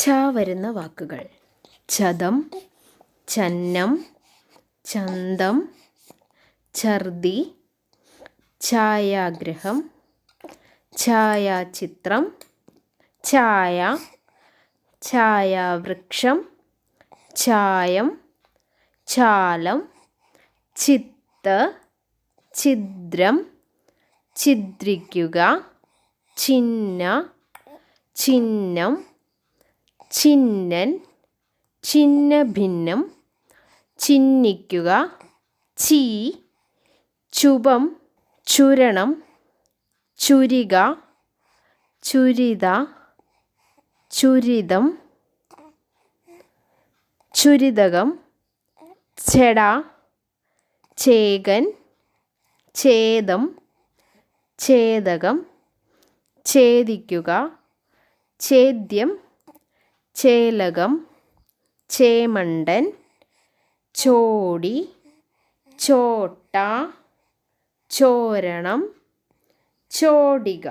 ഛ വരുന്ന വാക്കുകൾ: ഛദം, ഛന്നം, ഛന്ദം, ഛർദി, ഛായാഗ്രഹം, ഛായാചിത്രം, ഛായ, ഛായാവൃക്ഷം, ഛായം, ഛാലം, ചിത്ത്, ഛിദ്രം, ഛിദ്രിക്കുക, ഛിന്ന, ഛിന്നം, ഛിന്നൻ, ഛിന്നഭിന്നം, ചിഹ്നിക്കുക, ചീ, ചുപം, ചുരണം, ചുരിക, ചുരിത, ചുരിദം, ചുരിദകം, ചെട, ചേകൻ, ഛേദം, ഛേദകം, ഛേദിക്കുക, ഛേദ്യം, ചേലകം, ചേമണ്ടൻ, ചോടി, ചോട്ട, ചോരണം, ചോടിക.